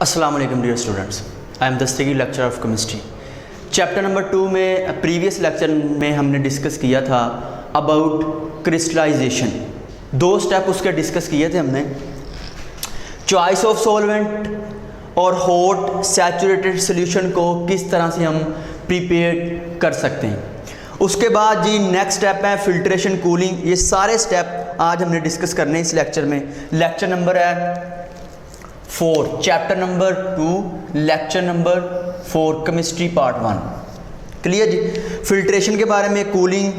अस्सलाम वालेकुम dear students, I am Dastagir lecture of chemistry. Chapter number 2 में प्रीवियस लेक्चर में हमने डिस्कस किया था अबाउट क्रिस्टलाइजेशन। 2 स्टेप उसके डिस्कस किए थे हमने, चॉइस ऑफ सॉल्वेंट और हॉट सैचुरेटेड सॉल्यूशन को किस तरह से हम प्रिपेयर कर सकते हैं। उसके बाद जी नेक्स्ट स्टेप है फिल्ट्रेशन, कूलिंग। ये सारे स्टेप आज हमने डिस्कस करने हैं इस लेक्चर में। लेक्चर नंबर है 4, chapter number 2, lecture number 4, chemistry part 1। Clear जी। फिल्ट्रेशन के बारे में, cooling,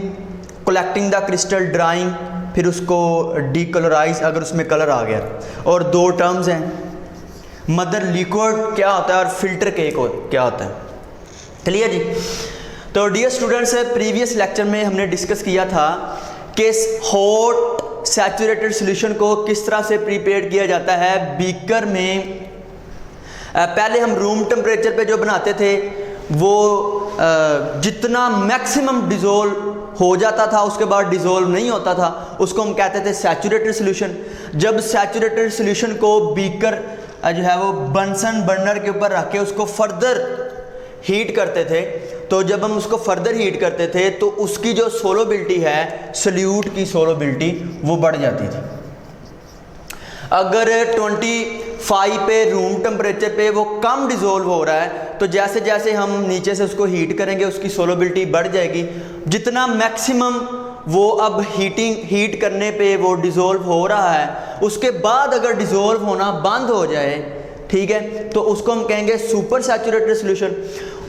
collecting the crystal, drying, फिर उसको डीकलराइज अगर उसमें कलर आ गया। और 2 टर्म्स हैं, मदर लिक्विड क्या होता है और फिल्टर केक क्या होता है। क्लियर जी। तो डियर स्टूडेंट्स, प्रीवियस लेक्चर में हमने डिस्कस किया था कि हॉट सैचुरेटेड सॉल्यूशन को किस तरह से प्रिपेयर किया जाता है बीकर में। पहले हम रूम टेम्परेचर पे जो बनाते थे वो जितना मैक्सिमम डिज़ोल्व हो जाता था उसके बाद डिज़ोल्व नहीं होता था, उसको हम कहते थे सैचुरेटेड सॉल्यूशन। जब सैचुरेटेड सॉल्यूशन को बीकर जो है वो बंसन बर्नर के ऊपर रख के उसको फर्दर हीट करते थे, तो जब हम उसको फर्दर हीट करते थे तो उसकी जो सोलोबिलिटी है, सल्यूट की सोलोबिलिटी, वो बढ़ जाती थी। अगर 25 पे रूम टेम्परेचर पे वो कम डिज़ोल्व हो रहा है तो जैसे जैसे हम नीचे से उसको हीट करेंगे उसकी सोलोबिलिटी बढ़ जाएगी। जितना मैक्सिमम वो अब हीट करने पे वो डिज़ोल्व हो रहा है, उसके बाद अगर डिज़ोल्व होना बंद हो जाए, ठीक है, तो उसको हम कहेंगे सुपर सैचुरेटेड सॉल्यूशन।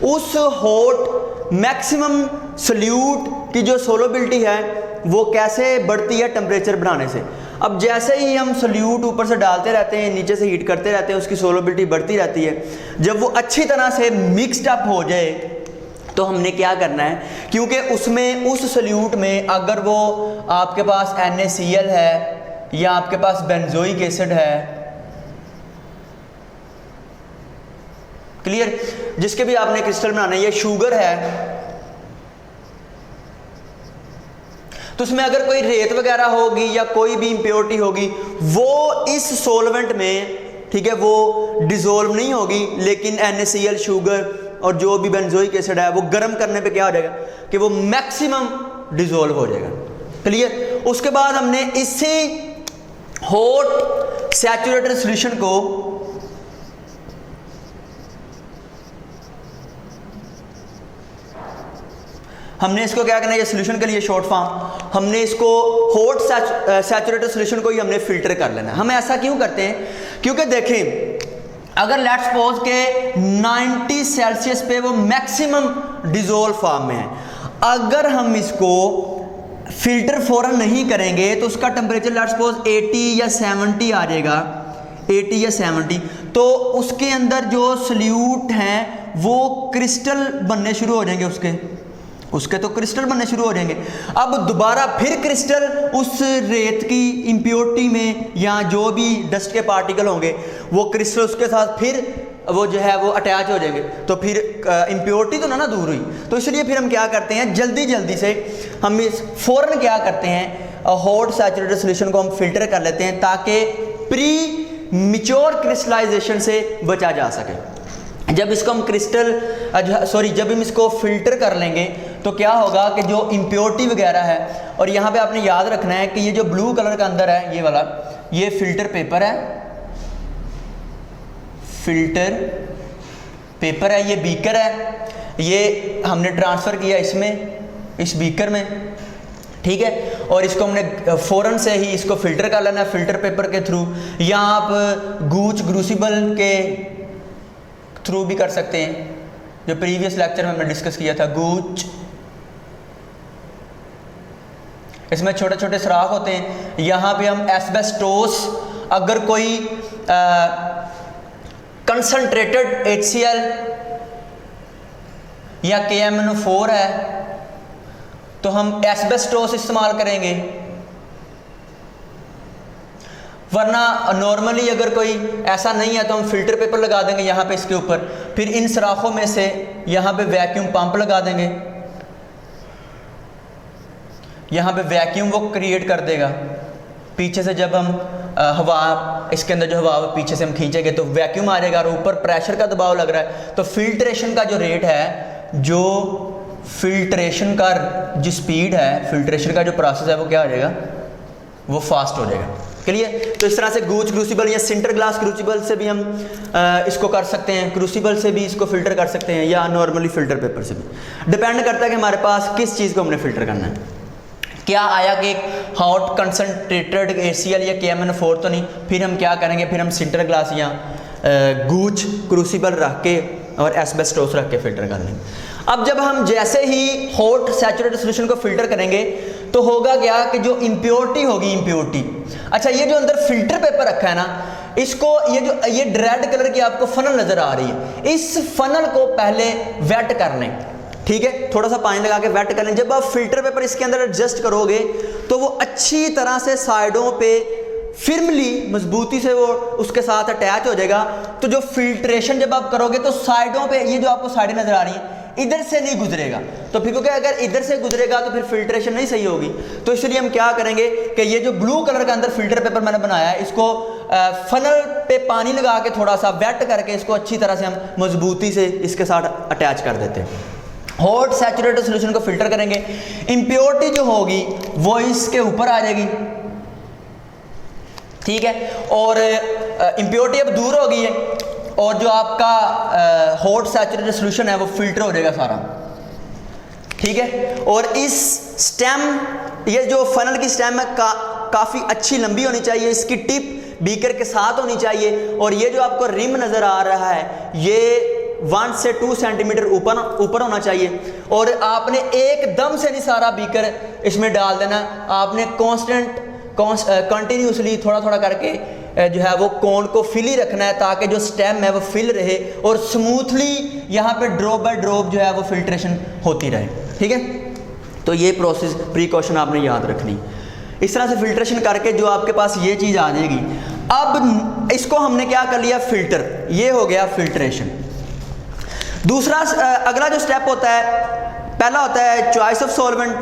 उस हॉट मैक्सिमम सल्यूट की जो सोलोबिलिटी है वो कैसे बढ़ती है? टेम्परेचर बढ़ाने से। अब जैसे ही हम सल्यूट ऊपर से डालते रहते हैं, नीचे से हीट करते रहते हैं, उसकी सोलोबिलिटी बढ़ती रहती है। जब वो अच्छी तरह से मिक्सड अप हो जाए तो हमने क्या करना है, क्योंकि उसमें उस सल्यूट में अगर वो आपके पास NaCl है या आपके पास बेंजोइक एसिड है, क्लियर, जिसके भी आपने क्रिस्टल बनाना है, ये शुगर है, तो उसमें अगर कोई रेत वगैरह होगी या कोई भी इम्प्योरिटी होगी वो इस सॉल्वेंट में, ठीक है, वो डिज़ोल्व नहीं होगी, लेकिन NaCl, शुगर और जो भी बेंजोइक एसिड है वो गर्म करने पे क्या हो जाएगा कि वो मैक्सिमम डिज़ोल्व हो जाएगा। क्लियर। उसके बाद हमने इसी हॉट सैचुरेटेड सॉल्यूशन को हमने इसको क्या करना है, ये सॉल्यूशन के लिए शॉर्ट फॉर्म, हमने इसको हॉट सैचुरेटेड सॉल्यूशन को ही हमने फिल्टर कर लेना है। हम ऐसा क्यों करते हैं? क्योंकि देखें, अगर लेट्स सपोज के 90 सेल्सियस पे वो मैक्सिमम डिज़ोल्व फॉर्म में है, अगर हम इसको फिल्टर फौरन नहीं करेंगे तो उसका टेम्परेचर लेट्स सपोज 80 या 70 आ जाएगा, 80 या 70, तो उसके अंदर जो सल्यूट हैं वो क्रिस्टल बनने शुरू हो जाएंगे, उसके तो क्रिस्टल बनने शुरू हो जाएंगे। अब दोबारा फिर क्रिस्टल उस रेत की इम्प्योरिटी में या जो भी डस्ट के पार्टिकल होंगे वो क्रिस्टल उसके साथ फिर वो जो है वो अटैच हो जाएंगे, तो फिर इम्प्योरिटी तो ना दूर हुई। तो इसलिए फिर हम क्या करते हैं, जल्दी से हम फ़ौरन क्या करते हैं, हॉट सैचुरेटेड सॉल्यूशन को हम फिल्टर कर लेते हैं ताकि प्री मैच्योर क्रिस्टलाइजेशन से बचा जा सके। जब इसको हम जब हम इसको फिल्टर कर लेंगे तो क्या होगा कि जो इम्प्योरिटी वगैरह है, और यहाँ पे आपने याद रखना है कि ये जो ब्लू कलर का अंदर है ये वाला, ये फिल्टर पेपर है, ये बीकर है, ये हमने ट्रांसफ़र किया इसमें, इस बीकर में, ठीक है, और इसको हमने फ़ौरन से ही इसको फिल्टर कर लेना है फिल्टर पेपर के थ्रू, या आप क्रूसिबल के थ्रू भी कर सकते हैं, जो प्रीवियस लेक्चर में हमने डिस्कस किया था। गूच, इसमें छोटे छोटे सुराख होते हैं, यहाँ पे हम एस्बेस्टोस, अगर कोई कंसंट्रेटेड HCl या KMnO4 है तो हम एस्बेस्टोस इस्तेमाल करेंगे, वरना नॉर्मली अगर कोई ऐसा नहीं है तो हम फिल्टर पेपर लगा देंगे यहाँ पे इसके ऊपर, फिर इन सराखों में से यहाँ पे वैक्यूम पंप लगा देंगे, यहाँ पे वैक्यूम वो क्रिएट कर देगा, पीछे से जब हम हवा इसके अंदर जो हवा पीछे से हम खींचेंगे तो वैक्यूम आ जाएगा और ऊपर प्रेशर का दबाव लग रहा है, तो फिल्ट्रेशन का जो रेट है, जो फिल्ट्रेशन का जो स्पीड है, फिल्ट्रेशन का जो प्रोसेस है वो क्या हो जाएगा, वो फास्ट हो जाएगा। क्लियर? तो इस तरह से गूच क्रूसिबल या सिंटर ग्लास क्रूसिबल से भी हम इसको कर सकते हैं, क्रूसिबल से भी इसको फिल्टर कर सकते हैं, या नॉर्मली फिल्टर पेपर से भी। डिपेंड करता है कि हमारे पास किस चीज़ को हमने फिल्टर करना है। क्या आया कि हॉट कंसनट्रेटेड ACl या KMnO4 तो नहीं, फिर हम क्या करेंगे, फिर हम सिंटर ग्लास या गूच क्रूसिबल रख के और एस्बेस्टोस रख के फिल्टर कर लेंगे। अब जब हम जैसे ही हॉट सैचुरेटेड सॉल्यूशन को फिल्टर करेंगे तो होगा क्या कि जो इम्प्योरिटी होगी, इम्प्योरिटी, अच्छा ये जो अंदर फिल्टर पेपर रखा है ना, इसको ये रेड कलर की आपको फनल नजर आ रही है, इस फनल को पहले वेट कर लें। ठीक है, थोड़ा सा पानी लगा के वेट कर लें। जब आप फिल्टर पेपर इसके अंदर एडजस्ट करोगे तो वो अच्छी तरह से साइडों पे फिर्मली, मजबूती से वो उसके साथ अटैच हो जाएगा। तो जो फिल्ट्रेशन जब आप करोगे तो साइडों पे, ये जो आपको साइडें नजर आ रही हैं, इधर से नहीं गुजरेगा। तो फिर क्योंकि अगर इधर से गुजरेगा तो फिर फिल्ट्रेशन नहीं सही होगी। तो इसलिए हम क्या करेंगे कि ये जो ब्लू कलर का अंदर फिल्टर पेपर मैंने बनाया है, इसको फनल पे पानी लगा के थोड़ा सा वेट करके इसको अच्छी तरह से हम मजबूती से इसके साथ अटैच कर देते हैं। हॉट सैचुरेटेड सॉल्यूशन को फिल्टर करेंगे, इम्प्योरिटी जो होगी वो इसके ऊपर आ जाएगी। ठीक है, और इम्प्योरिटी अब दूर हो गई है और जो आपका हॉट सैचुरेटेड सॉल्यूशन है वो फिल्टर हो जाएगा सारा। ठीक है, और इस स्टेम, ये जो फनल की स्टेम है काफ़ी अच्छी लंबी होनी चाहिए, इसकी टिप बीकर के साथ होनी चाहिए, और ये जो आपको रिम नज़र आ रहा है ये 1 से 2 सेंटीमीटर ऊपर होना चाहिए। और आपने एकदम से नहीं सारा बीकर इसमें डाल देना, आपने कंटिन्यूसली थोड़ा थोड़ा करके जो है वो कोन को फिल ही रखना है, ताकि जो स्टेम है वो फिल रहे और स्मूथली यहाँ पे ड्रॉप बाय ड्रॉप जो है वो फिल्ट्रेशन होती रहे। ठीक है, तो ये प्रोसेस प्रिकॉशन आपने याद रखनी। इस तरह से फिल्ट्रेशन करके जो आपके पास ये चीज़ आ जाएगी। अब इसको हमने क्या कर लिया, फिल्टर, ये हो गया फिल्ट्रेशन। दूसरा अगला जो स्टेप होता है, पहला होता है choice of solvent,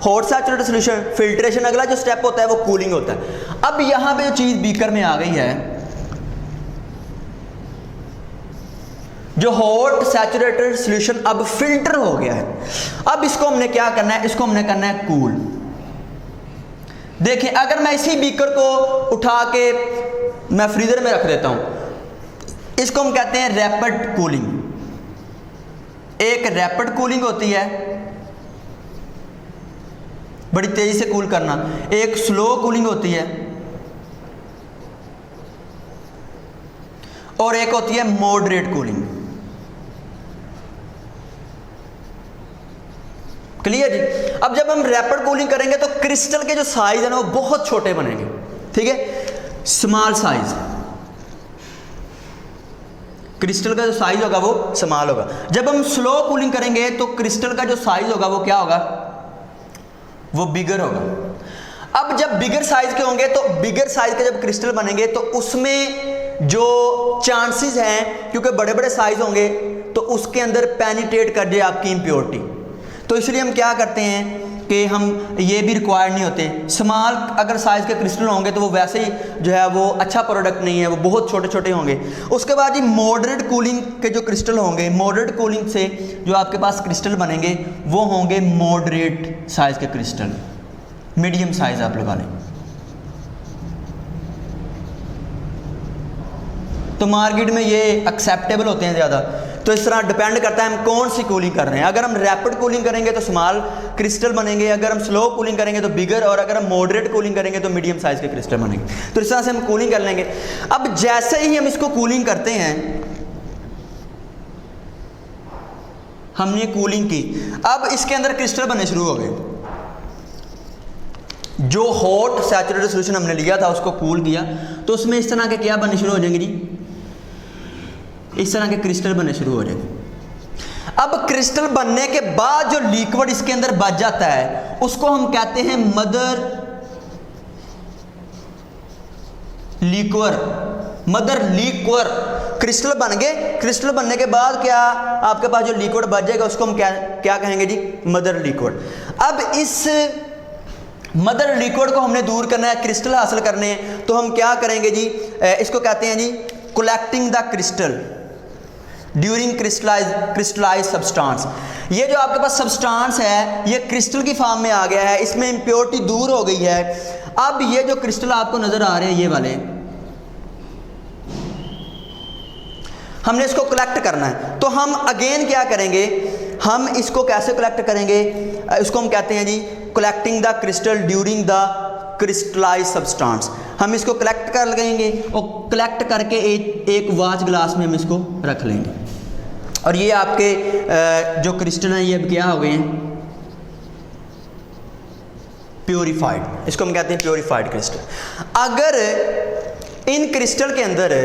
hot saturated solution, filtration. अगला जो स्टेप होता है वो कूलिंग होता है। अब यहां पे जो चीज बीकर में आ गई है, जो हॉट सैचुरेटेड सॉल्यूशन अब फिल्टर हो गया है, अब इसको हमने क्या करना है, इसको हमने करना है कूल। देखिए, अगर मैं इसी बीकर को उठा के मैं फ्रीजर में रख देता हूं, इसको हम कहते हैं रैपिड कूलिंग। एक रैपिड कूलिंग होती है, बड़ी तेजी से कूल करना, एक स्लो कूलिंग होती है, और एक होती है मॉडरेट कूलिंग। क्लियर जी? अब जब हम रैपिड कूलिंग करेंगे तो क्रिस्टल के जो साइज है ना वो बहुत छोटे बनेंगे। ठीक है, स्मॉल साइज, क्रिस्टल का जो साइज होगा वो स्मॉल होगा। जब हम स्लो कूलिंग करेंगे तो क्रिस्टल का जो साइज होगा वो क्या होगा, वो बिगर होगा। अब जब बिगर साइज के होंगे तो बिगर साइज के जब क्रिस्टल बनेंगे तो उसमें जो चांसेस हैं, क्योंकि बड़े बड़े साइज होंगे तो उसके अंदर पेनिट्रेट कर जाए आपकी इम्प्योरिटी। तो इसलिए हम क्या करते हैं कि हम ये भी रिक्वायर्ड नहीं होते। स्मॉल अगर साइज़ के क्रिस्टल होंगे तो वो वैसे ही जो है वो अच्छा प्रोडक्ट नहीं है, वो बहुत छोटे छोटे होंगे। उसके बाद ये मॉडरेट कूलिंग के जो क्रिस्टल होंगे, मॉडरेट कूलिंग से जो आपके पास क्रिस्टल बनेंगे वो होंगे मॉडरेट साइज़ के क्रिस्टल, मीडियम साइज़ आप लगा लें। तो मार्केट में ये एक्सेप्टेबल होते हैं ज़्यादा। तो इस तरह डिपेंड करता है हम कौन सी कूलिंग कर रहे हैं। अगर हम रैपिड कूलिंग करेंगे तो स्मॉल क्रिस्टल बनेंगे, अगर हम स्लो कूलिंग करेंगे तो बिगर, और अगर हम मॉडरेट कूलिंग करेंगे तो मीडियम साइज़ के क्रिस्टल बनेंगे। तो इस तरह से हम कूलिंग कर लेंगे। अब जैसे ही हम इसको कूलिंग करते हैं, हमने कूलिंग की, अब इसके अंदर क्रिस्टल बनने शुरू हो गए। जो हॉट सैचुरेटेड सॉल्यूशन हमने लिया था उसको कूल किया तो उसमें इस तरह के क्या बनने शुरू हो जाएंगे जी, इस तरह के क्रिस्टल बनने शुरू हो जाएंगे। अब क्रिस्टल बनने के बाद जो लिक्विड इसके अंदर बच जाता है उसको हम कहते हैं मदर लिक्वर। क्रिस्टल बन गए, क्रिस्टल बनने के बाद क्या आपके पास जो लिक्विड बच जाएगा उसको हम क्या कहेंगे जी, मदर लिक्विड। अब इस मदर लिक्विड को हमने दूर करना है, क्रिस्टल हासिल करने हैं, तो हम क्या करेंगे जी, इसको कहते हैं जी collecting the crystal during crystallise substance. ये जो आपके पास सब्सटेंस है ये क्रिस्टल की फॉर्म में आ गया है, इसमें इम्प्योरिटी दूर हो गई है। अब ये जो क्रिस्टल आपको नजर आ रहे हैं ये वाले, हमने इसको कलेक्ट करना है। तो हम अगेन क्या करेंगे, हम इसको कैसे कलेक्ट करेंगे, इसको हम कहते हैं जी collecting the crystal during the crystallise substance. हम इसको कलेक्ट कर लेंगे और कलेक्ट करके एक वाच ग्लास में हम इसको रख लेंगे, और ये आपके जो क्रिस्टल हैं ये अब क्या हो गए हैं, प्योरीफाइड। इसको हम कहते हैं प्योरीफाइड क्रिस्टल। अगर इन क्रिस्टल के अंदर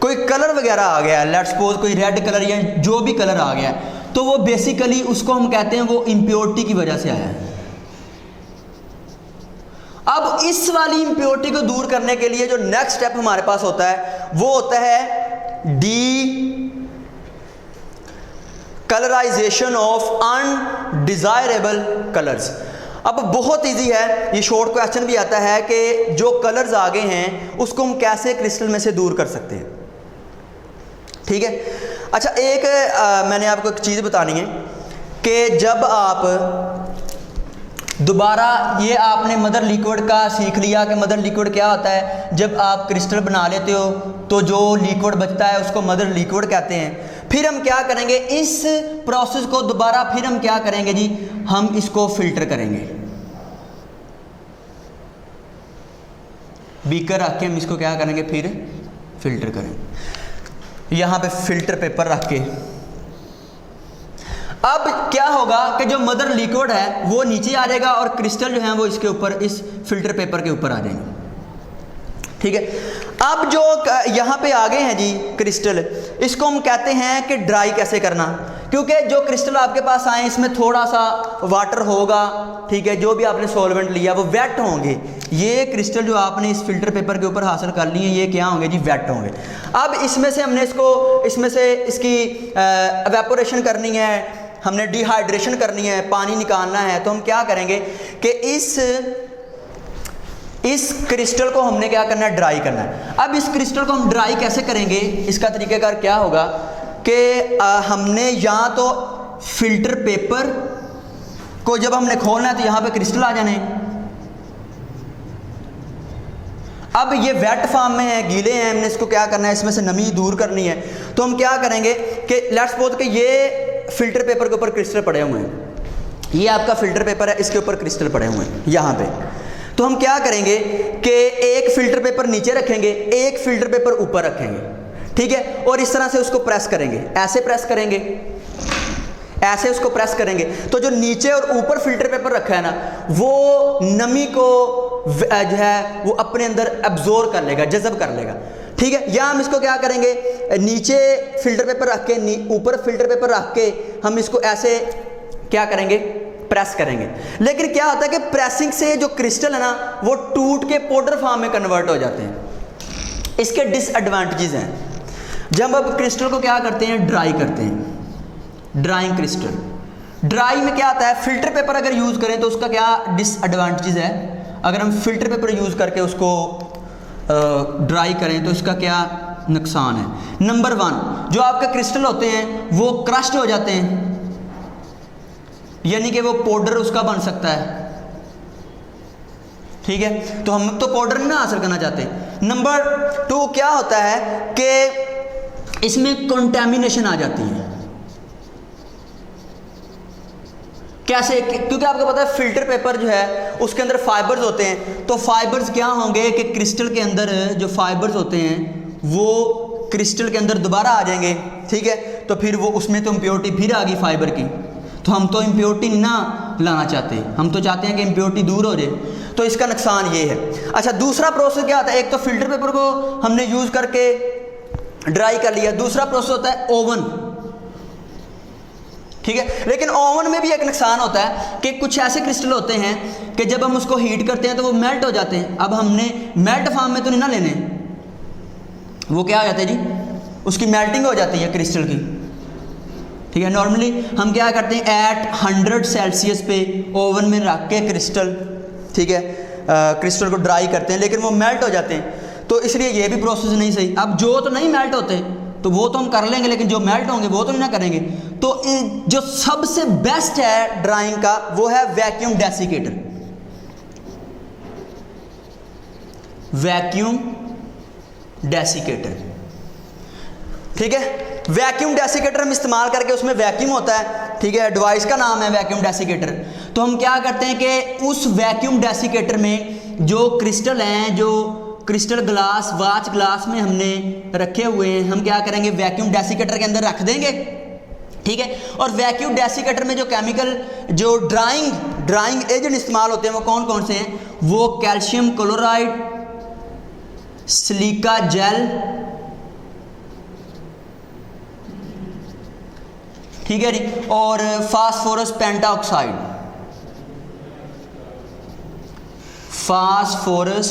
कोई कलर वगैरह आ गया, लेट्स सपोज कोई रेड कलर या जो भी कलर आ गया, तो वो बेसिकली उसको हम कहते हैं वो इम्प्योरिटी की वजह से आया है। अब इस वाली इम्प्योरिटी को दूर करने के लिए जो नेक्स्ट स्टेप हमारे पास होता है वो होता है D colourisation of undesirable colours. अब बहुत इजी है, ये शॉर्ट क्वेश्चन भी आता है कि जो कलर्स आगे हैं उसको हम कैसे क्रिस्टल में से दूर कर सकते हैं। ठीक है, अच्छा एक मैंने आपको एक चीज़ बतानी है कि जब आप दोबारा, ये आपने मदर लिक्विड का सीख लिया कि मदर लिक्विड क्या होता है, जब आप क्रिस्टल बना लेते हो तो जो लिक्विड बचता है उसको मदर लिक्विड कहते हैं। फिर हम क्या करेंगे, इस प्रोसेस को दोबारा फिर हम क्या करेंगे जी, हम इसको फिल्टर करेंगे। बीकर रख के हम इसको क्या करेंगे, फिर फिल्टर करेंगे, यहाँ पे फिल्टर पेपर रख के। अब क्या होगा कि जो मदर लिक्विड है वो नीचे आ जाएगा और क्रिस्टल जो है वो इसके ऊपर, इस फिल्टर पेपर के ऊपर आ जाएंगे। ठीक है, अब जो यहाँ पे आ गए हैं जी क्रिस्टल, इसको हम कहते हैं कि ड्राई कैसे करना, क्योंकि जो क्रिस्टल आपके पास आए इसमें थोड़ा सा वाटर होगा। ठीक है, जो भी आपने सॉल्वेंट लिया वो वेट होंगे। ये क्रिस्टल जो आपने इस फिल्टर पेपर के ऊपर हासिल कर लिए ये क्या होंगे जी, वेट होंगे। अब इसमें से हमने इसमें से इसकी एवेपोरेशन करनी है, हमने डिहाइड्रेशन करनी है, पानी निकालना है। तो हम क्या करेंगे कि इस क्रिस्टल को हमने क्या करना है, ड्राई करना है। अब इस क्रिस्टल को हम ड्राई कैसे करेंगे, इसका तरीक़ाकार क्या होगा कि हमने या तो फिल्टर पेपर को जब हमने खोलना है तो यहाँ पे क्रिस्टल आ जाने। अब ये वेट फॉर्म में है, गीले हैं, हमने इसको क्या करना है, इसमें से नमी दूर करनी है। तो हम क्या करेंगे कि लेट्स सपोज कि ये फिल्टर पेपर के ऊपर क्रिस्टल पड़े हुए हैं, ये आपका फिल्टर पेपर है, इसके ऊपर क्रिस्टल पड़े हुए हैं यहाँ पे। तो हम क्या करेंगे कि एक फिल्टर पेपर नीचे रखेंगे, एक फिल्टर पेपर ऊपर रखेंगे। ठीक है, और इस तरह से उसको प्रेस करेंगे, ऐसे प्रेस करेंगे, ऐसे उसको प्रेस करेंगे। तो जो नीचे और ऊपर फिल्टर पेपर रखा है ना, वो नमी को जो है वो अपने अंदर एब्जॉर्ब कर लेगा, जज़ब कर लेगा। ठीक है, या हम इसको क्या करेंगे, नीचे फिल्टर पेपर रख के ऊपर फिल्टर पेपर रख के हम इसको ऐसे क्या करेंगे, प्रेस करेंगे। लेकिन क्या होता है कि प्रेसिंग से जो क्रिस्टल है ना वो टूट के पाउडर फॉर्म में कन्वर्ट हो जाते हैं। इसके डिसएडवांटेजेस हैं। जब अब क्रिस्टल को क्या करते हैं, ड्राई करते हैं, ड्राइंग क्रिस्टल। ड्राई में क्या आता है, फिल्टर पेपर अगर यूज़ करें तो उसका क्या डिसएडवांटेजेस है। अगर हम फिल्टर पेपर यूज़ करके उसको ड्राई करें तो इसका क्या नुकसान है। नंबर 1, जो आपके क्रिस्टल होते हैं वो क्रश्ड हो जाते हैं, यानी कि वो पाउडर उसका बन सकता है। ठीक है, तो हम तो पाउडर नहीं ना हासिल करना चाहते। नंबर 2 क्या होता है कि इसमें कंटेमिनेशन आ जाती है। कैसे, क्योंकि आपको पता है फिल्टर पेपर जो है उसके अंदर फाइबर्स होते हैं। तो फाइबर्स क्या होंगे कि क्रिस्टल के अंदर जो फाइबर्स होते हैं वो क्रिस्टल के अंदर दोबारा आ जाएंगे। ठीक है, तो फिर वो उसमें तो इम्प्योरिटी फिर आ गई फाइबर की। तो हम तो इम्प्योरिटी ना लाना चाहते, हम तो चाहते हैं कि इम्प्योरिटी दूर हो जाए। तो इसका नुकसान ये है। अच्छा, दूसरा प्रोसेस क्या होता है, एक तो फिल्टर पेपर को हमने यूज़ करके ड्राई कर लिया, दूसरा प्रोसेस होता है ओवन। ठीक है, लेकिन ओवन में भी एक नुकसान होता है कि कुछ ऐसे क्रिस्टल होते हैं कि जब हम उसको हीट करते हैं तो वो मेल्ट हो जाते हैं। अब हमने मेल्ट फॉर्म में तो नहीं ना लेने, वो क्या हो जाते हैं जी, उसकी मेल्टिंग हो जाती है क्रिस्टल की। ठीक है, नॉर्मली हम क्या करते हैं, एट 100 सेल्सियस पे ओवन में रख के क्रिस्टल ठीक है, क्रिस्टल को ड्राई करते हैं लेकिन वो मेल्ट हो जाते हैं, तो इसलिए ये भी प्रोसेस नहीं सही। अब जो तो नहीं मेल्ट होते तो वो तो हम कर लेंगे, लेकिन जो मेल्ट होंगे वो तो नहीं ना करेंगे। तो जो सबसे बेस्ट है ड्राइंग का वो है वैक्यूम डेसिकेटर। वैक्यूम डेसिकेटर, ठीक है। वैक्यूम डेसिकेटर हम इस्तेमाल करके, उसमें वैक्यूम होता है, ठीक है, डिवाइस का नाम है वैक्यूम डेसिकेटर। तो हम क्या करते हैं कि उस वैक्यूम डेसिकेटर में जो क्रिस्टल हैं, जो क्रिस्टल ग्लास, वाच ग्लास में हमने रखे हुए हैं, हम क्या करेंगे वैक्यूम डेसिकेटर के अंदर रख देंगे, ठीक है। और वैक्यूम डेसिकेटर में जो केमिकल, जो ड्राइंग एजेंट इस्तेमाल होते हैं वो कौन कौन से हैं? वो कैल्शियम क्लोराइड, सिलिका जेल, ठीक है जी, और फास्फोरस पेंटाऑक्साइड, फास्फोरस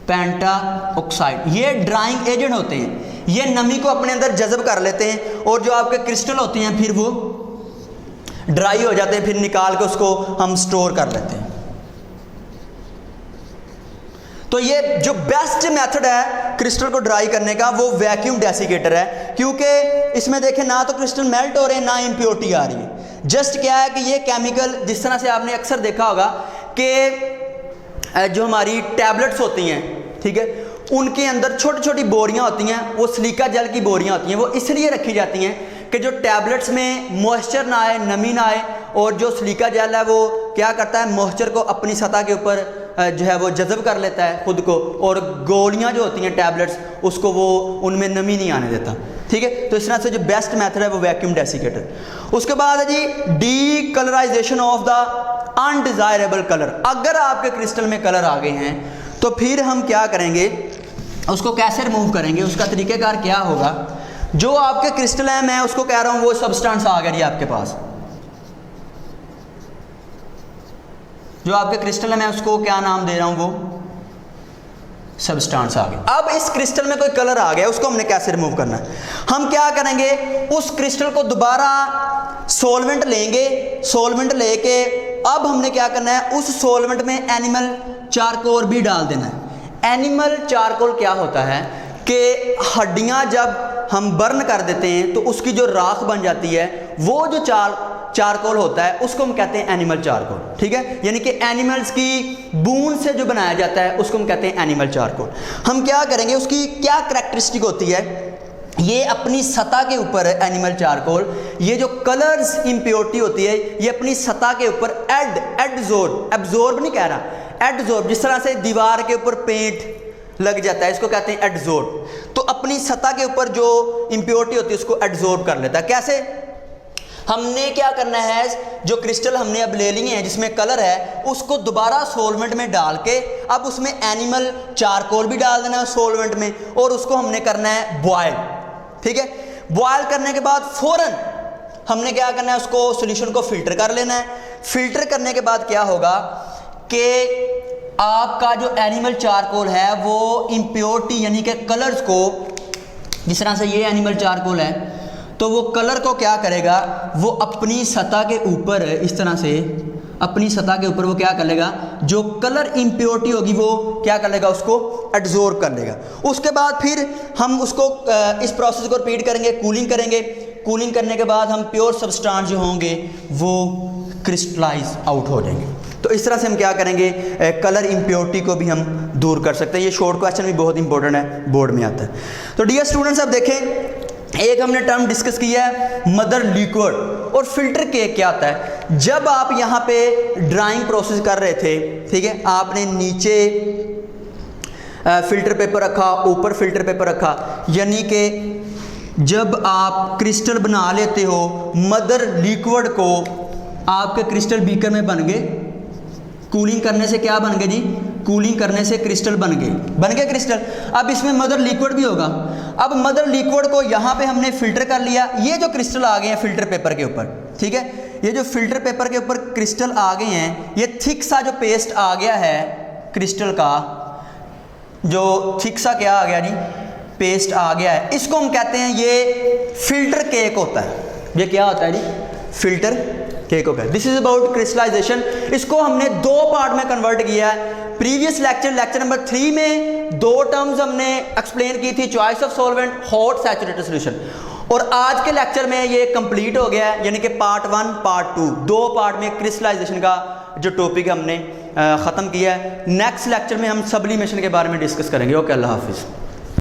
पेंटाऑक्साइड, ये ड्राइंग एजेंट होते हैं। ये नमी को अपने अंदर जज़ब कर लेते हैं और जो आपके क्रिस्टल होते हैं फिर वो ड्राई हो जाते हैं, फिर निकाल के उसको हम स्टोर कर लेते हैं। तो ये जो बेस्ट मेथड है क्रिस्टल को ड्राई करने का वो वैक्यूम डेसिकेटर है, क्योंकि इसमें देखें ना तो क्रिस्टल मेल्ट हो रहे हैं ना इम्प्योरिटी आ रही है। जस्ट क्या है कि ये केमिकल, जिस तरह से आपने अक्सर देखा होगा कि जो हमारी टैबलेट्स होती हैं, ठीक है, उनके अंदर छोटी छोटी बोरियां होती हैं, वो सिलिका जेल की बोरियां होती हैं। वो इसलिए रखी जाती हैं कि जो टैबलेट्स में मॉइस्चर ना आए, नमी ना आए, और जो सिलिका जेल है वो क्या करता है, मॉइस्चर को अपनी सतह के ऊपर जो है वो जज़ब कर लेता है खुद को, और गोलियां जो होती हैं टैबलेट्स, उसको वो उनमें नमी नहीं आने देता, ठीक है। तो इस तरह से जो बेस्ट मेथड है वो वैक्यूम डेसिकेटर। उसके बाद है G D colourisation of the undesirable colour. अगर आपके क्रिस्टल में कलर आ गए हैं तो फिर हम क्या करेंगे, उसको कैसे रिमूव करेंगे, उसका तरीक़ेकार क्या होगा। जो आपके क्रिस्टल है, मैं उसको कह रहा हूँ वो सब्सटेंस आ गया जी आपके पास, जो आपके क्रिस्टल है मैं उसको क्या नाम दे रहा हूँ, वो सब्सटेंस आ गया। अब इस क्रिस्टल में कोई कलर आ गया, उसको हमने कैसे रिमूव करना है। हम क्या करेंगे, उस क्रिस्टल को दोबारा सॉल्वेंट लेंगे, सॉल्वेंट लेके अब हमने क्या करना है, उस सॉल्वेंट में एनिमल चारकोल भी डाल देना है। एनिमल चारकोल क्या होता है कि हड्डियाँ जब हम बर्न कर देते हैं तो उसकी जो राख बन जाती है, वो जो चारकोल होता है उसको हम कहते हैं एनिमल चारकोल, ठीक है। यानी कि एनिमल्स की बून से जो बनाया जाता है उसको हम कहते हैं एनिमल चारकोल। हम क्या करेंगे, उसकी क्या कैरेक्टरिस्टिक होती है, ये अपनी सतह के ऊपर एनिमल चारकोल, ये जो कलर्स इम्प्योरिटी होती है ये अपनी सतह के ऊपर एब्जॉर्ब नहीं कह रहा, एडजॉर्ब, जिस तरह से दीवार के ऊपर पेंट लग जाता है इसको कहते हैं एडजॉर्ब। तो अपनी सतह के ऊपर जो इम्प्योरिटी होती है उसको एडजॉर्ब कर लेता है। कैसे, हमने क्या करना है, जो क्रिस्टल हमने अब ले लिए हैं जिसमें कलर है, उसको दोबारा सॉल्वेंट में डाल के अब उसमें एनिमल चारकोल भी डाल देना है सॉल्वेंट में, और उसको हमने करना है बॉयल, ठीक है। बॉयल करने के बाद फौरन हमने क्या करना है, उसको सॉल्यूशन को फिल्टर कर लेना है। फिल्टर करने के बाद क्या होगा कि आपका जो एनिमल चारकोल है वो इम्प्योरिटी यानी कि कलर्स को, जिस तरह से ये एनिमल चारकोल है तो वो कलर को क्या करेगा, वो अपनी सतह के ऊपर, इस तरह से अपनी सतह के ऊपर वो क्या कर लेगा, जो कलर इम्प्योरिटी होगी वो क्या कर लेगा, उसको एब्जॉर्ब कर लेगा। उसके बाद फिर हम उसको इस प्रोसेस को रिपीट करेंगे, कूलिंग करेंगे। कूलिंग करने के बाद हम प्योर सब्सटेंस जो होंगे वो क्रिस्टलाइज आउट हो जाएंगे। तो इस तरह से हम क्या करेंगे, कलर इम्प्योरिटी को भी हम दूर कर सकते हैं। ये शॉर्ट क्वेश्चन भी बहुत इंपॉर्टेंट है, बोर्ड में आता है। तो डियर स्टूडेंट्स, अब देखें, एक हमने टर्म डिस्कस किया है मदर लिक्विड, और फिल्टर केक क्या होता है। जब आप यहाँ पे ड्राइंग प्रोसेस कर रहे थे, ठीक है, आपने नीचे फिल्टर पेपर रखा, ऊपर फिल्टर पेपर रखा, यानी कि जब आप क्रिस्टल बना लेते हो, मदर लिक्विड को आपके क्रिस्टल बीकर में बन गए। कूलिंग करने से क्या बन गए जी, कूलिंग करने से क्रिस्टल बन गए क्रिस्टल। अब इसमें मदर लिक्विड भी होगा। अब मदर लिक्विड को यहाँ पे हमने फिल्टर कर लिया। ये जो क्रिस्टल आ गए हैं फिल्टर पेपर के ऊपर, ठीक है, ये जो फिल्टर पेपर के ऊपर क्रिस्टल आ गए हैं, ये थिक सा जो पेस्ट आ गया है क्रिस्टल का, जो थिक सा क्या आ गया जी, पेस्ट आ गया है, इसको हम कहते हैं ये फिल्टर केक होता है। ये क्या होता है जी, फिल्टर ठीक हो गया। This is about crystallisation. इसको हमने दो पार्ट में कन्वर्ट किया है। प्रीवियस लेक्चर नंबर 3 में दो टर्म्स हमने एक्सप्लेन की थी, choice of solvent, hot saturated solution, और आज के लेक्चर में ये कंप्लीट हो गया है, यानी कि पार्ट 1 पार्ट 2 दो पार्ट में क्रिस्टलाइजेशन का जो टॉपिक हमने ख़त्म किया है। नेक्स्ट लेक्चर में हम सब्लिमेशन के बारे में डिस्कस करेंगे। ओके, अल्लाह हाफिज़।